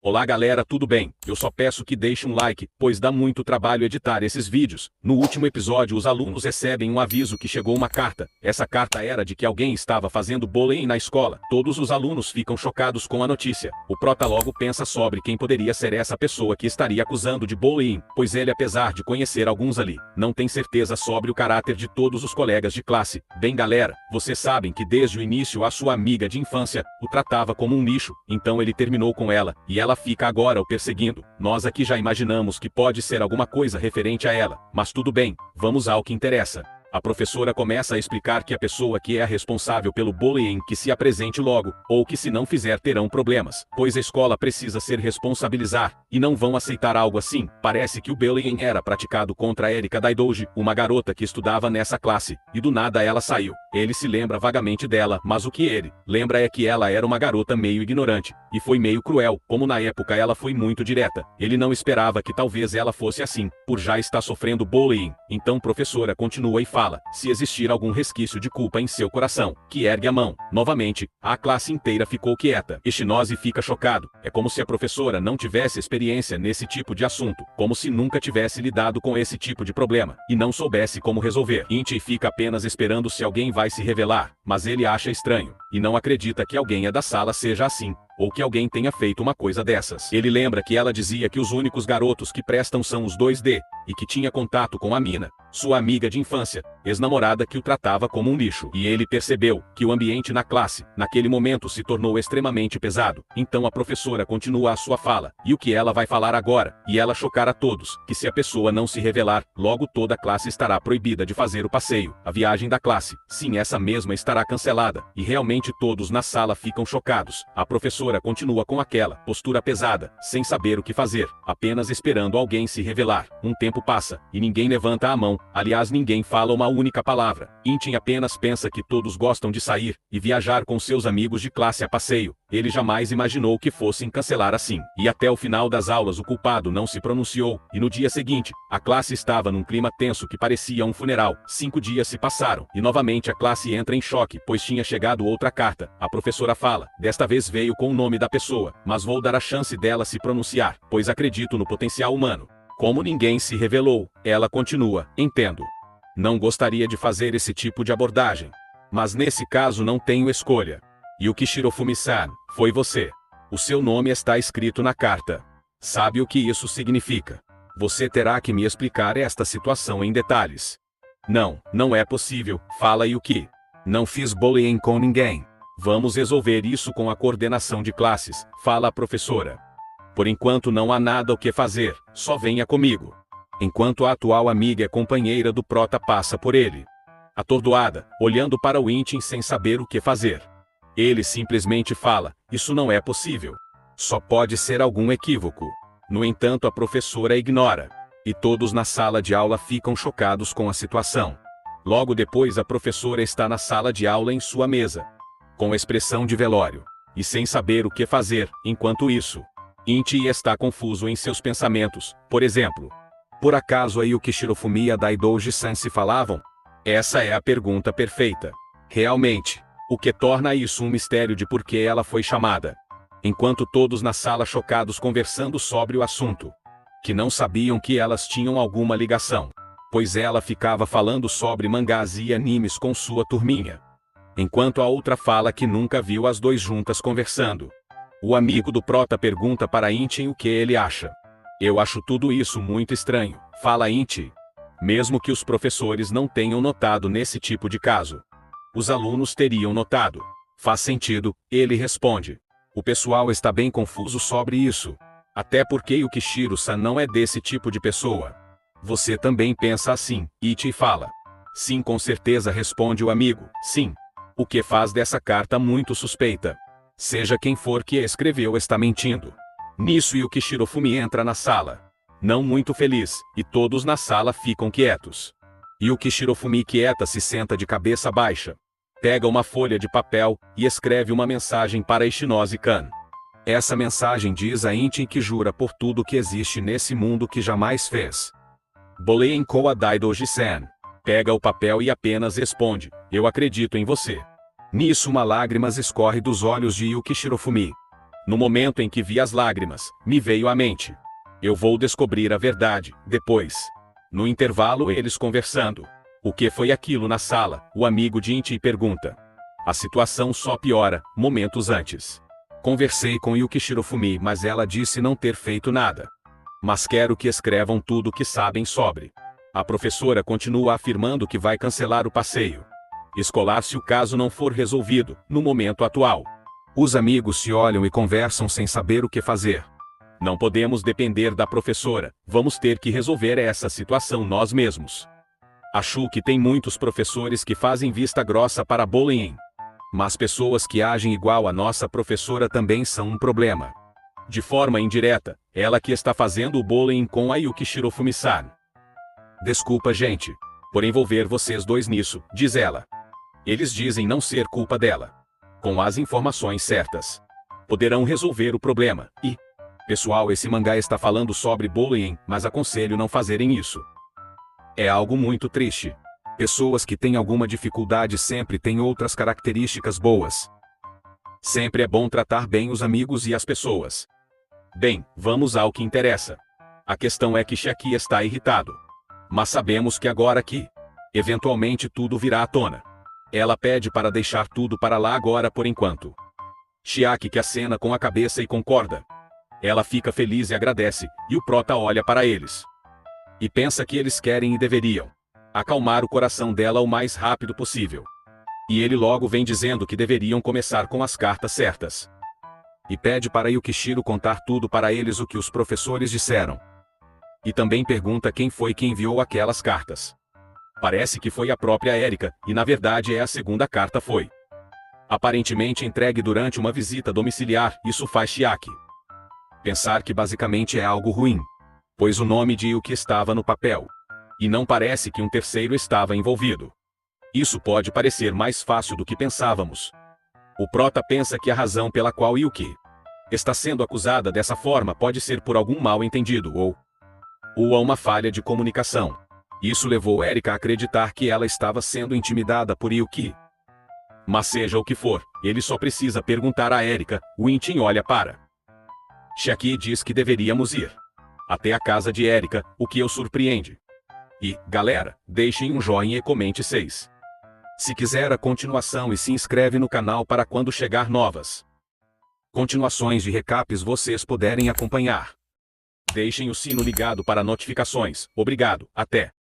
Olá galera, tudo bem? Eu só peço que deixe um like, pois dá muito trabalho editar esses vídeos. No último episódio os alunos recebem um aviso que chegou uma carta. Essa carta era de que alguém estava fazendo bullying na escola. Todos os alunos ficam chocados com a notícia. O prota logo pensa sobre quem poderia ser essa pessoa que estaria acusando de bullying, pois ele, apesar de conhecer alguns ali, não tem certeza sobre o caráter de todos os colegas de classe. Bem galera, vocês sabem que desde o início a sua amiga de infância o tratava como um lixo, então ele terminou com ela, e ela fica agora o perseguindo. Nós aqui já imaginamos que pode ser alguma coisa referente a ela, mas tudo bem, vamos ao que interessa. A professora começa a explicar que a pessoa que é a responsável pelo bullying que se apresente logo, ou que se não fizer terão problemas, pois a escola precisa ser responsabilizar, e não vão aceitar algo assim. Parece que o bullying era praticado contra Erika Daidoji, uma garota que estudava nessa classe, e do nada ela saiu. Ele se lembra vagamente dela, mas o que ele lembra é que ela era uma garota meio ignorante, e foi meio cruel, como na época ela foi muito direta. Ele não esperava que talvez ela fosse assim, por já estar sofrendo bullying. Então professora continua e fala: se existir algum resquício de culpa em seu coração, que ergue a mão. Novamente, a classe inteira ficou quieta. Ishinose fica chocado. É como se a professora não tivesse experiência nesse tipo de assunto, como se nunca tivesse lidado com esse tipo de problema, e não soubesse como resolver. Inti fica apenas esperando se alguém vai se revelar, mas ele acha estranho, e não acredita que alguém da sala seja assim, ou que alguém tenha feito uma coisa dessas. Ele lembra que ela dizia que os únicos garotos que prestam são os 2D, e que tinha contato com a Mina, sua amiga de infância, ex-namorada que o tratava como um lixo. E ele percebeu que o ambiente na classe, naquele momento se tornou extremamente pesado. Então a professora continua a sua fala, e o que ela vai falar agora, e ela chocar a todos, que se a pessoa não se revelar, logo toda a classe estará proibida de fazer o passeio. A viagem da classe, sim, essa mesma estará cancelada, e realmente todos na sala ficam chocados. A professora continua com aquela postura pesada, sem saber o que fazer, apenas esperando alguém se revelar. Um tempo passa, e ninguém levanta a mão, aliás ninguém fala uma única palavra. Intin apenas pensa que todos gostam de sair, e viajar com seus amigos de classe a passeio. Ele jamais imaginou que fossem cancelar assim. E até o final das aulas o culpado não se pronunciou, e no dia seguinte, a classe estava num clima tenso que parecia um funeral. 5 dias se passaram, e novamente a classe entra em choque, pois tinha chegado outra carta. A professora fala: desta vez veio com o nome da pessoa, mas vou dar a chance dela se pronunciar, pois acredito no potencial humano. Como ninguém se revelou, ela continua: entendo. Não gostaria de fazer esse tipo de abordagem, mas nesse caso não tenho escolha. Yuki Shirofumi-san, foi você. O seu nome está escrito na carta. Sabe o que isso significa? Você terá que me explicar esta situação em detalhes. Não, não é possível, fala Yuki. Não fiz bullying com ninguém. Vamos resolver isso com a coordenação de classes, fala a professora. Por enquanto não há nada o que fazer, só venha comigo. Enquanto a atual amiga e companheira do prota passa por ele, atordoada, olhando para o Intin sem saber o que fazer. Ele simplesmente fala: isso não é possível. Só pode ser algum equívoco. No entanto, a professora ignora, e todos na sala de aula ficam chocados com a situação. Logo depois a professora está na sala de aula em sua mesa, com expressão de velório, e sem saber o que fazer. Enquanto isso, Inti está confuso em seus pensamentos. Por exemplo, por acaso a Yuki Shirofumi e a Daidoji-san se falavam? Essa é a pergunta perfeita. Realmente, o que torna isso um mistério de por que ela foi chamada. Enquanto todos na sala chocados conversando sobre o assunto, que não sabiam que elas tinham alguma ligação, pois ela ficava falando sobre mangás e animes com sua turminha. Enquanto a outra fala que nunca viu as dois juntas conversando. O amigo do prota pergunta para Inti o que ele acha. Eu acho tudo isso muito estranho, fala Inti. Mesmo que os professores não tenham notado nesse tipo de caso, os alunos teriam notado. Faz sentido, ele responde. O pessoal está bem confuso sobre isso. Até porque Yukishiro-san não é desse tipo de pessoa. Você também pensa assim, Ichi fala. Sim, com certeza, responde o amigo. Sim. O que faz dessa carta muito suspeita. Seja quem for que a escreveu está mentindo. Nisso Yuki Shirofumi entra na sala, não muito feliz, e todos na sala ficam quietos. Yuki Shirofumi quieta se senta de cabeça baixa, pega uma folha de papel e escreve uma mensagem para Ishinose-kan. Essa mensagem diz a Intin que jura por tudo que existe nesse mundo que jamais fez bullying com a Daidoji-san. Pega o papel e apenas responde: eu acredito em você. Nisso uma lágrima escorre dos olhos de Yuki Shirofumi. No momento em que vi as lágrimas, me veio à mente. Eu vou descobrir a verdade, depois. No intervalo eles conversando. O que foi aquilo na sala? O amigo de Inti pergunta. A situação só piora, momentos antes. Conversei com Yuki Shirofumi, mas ela disse não ter feito nada. Mas quero que escrevam tudo o que sabem sobre. A professora continua afirmando que vai cancelar o passeio escolar se o caso não for resolvido, no momento atual. Os amigos se olham e conversam sem saber o que fazer. Não podemos depender da professora, vamos ter que resolver essa situação nós mesmos. Acho que tem muitos professores que fazem vista grossa para bullying. Mas pessoas que agem igual a nossa professora também são um problema. De forma indireta, ela que está fazendo o bullying com a Yuki Shirofumi-san. Desculpa, gente, por envolver vocês dois nisso, diz ela. Eles dizem não ser culpa dela. Com as informações certas, poderão resolver o problema. E, pessoal, esse mangá está falando sobre bullying, mas aconselho não fazerem isso. É algo muito triste. Pessoas que têm alguma dificuldade sempre têm outras características boas. Sempre é bom tratar bem os amigos e as pessoas. Bem, vamos ao que interessa. A questão é que Chiaki está irritado. Mas sabemos que agora que, eventualmente tudo virá à tona. Ela pede para deixar tudo para lá agora por enquanto. Chiaki que acena com a cabeça e concorda. Ela fica feliz e agradece, e o prota olha para eles. E pensa que eles querem e deveriam acalmar o coração dela o mais rápido possível. E ele logo vem dizendo que deveriam começar com as cartas certas. E pede para Yukishiro contar tudo para eles o que os professores disseram. E também pergunta quem foi que enviou aquelas cartas. Parece que foi a própria Erika, e na verdade a segunda carta foi aparentemente entregue durante uma visita domiciliar. Isso faz Chiaki pensar que basicamente é algo ruim, pois o nome de Yuki estava no papel. E não parece que um terceiro estava envolvido. Isso pode parecer mais fácil do que pensávamos. O prota pensa que a razão pela qual Yuki está sendo acusada dessa forma pode ser por algum mal-entendido ou a uma falha de comunicação. Isso levou Erika a acreditar que ela estava sendo intimidada por Yuki. Mas seja o que for, ele só precisa perguntar a Erika. O Intin olha para Chiaki e diz que deveríamos ir até a casa de Erika, o que o surpreende. E, galera, deixem um joinha e comente 6. Se quiser a continuação e se inscreve no canal para quando chegar novas continuações de recaps vocês puderem acompanhar. Deixem o sino ligado para notificações. Obrigado, até!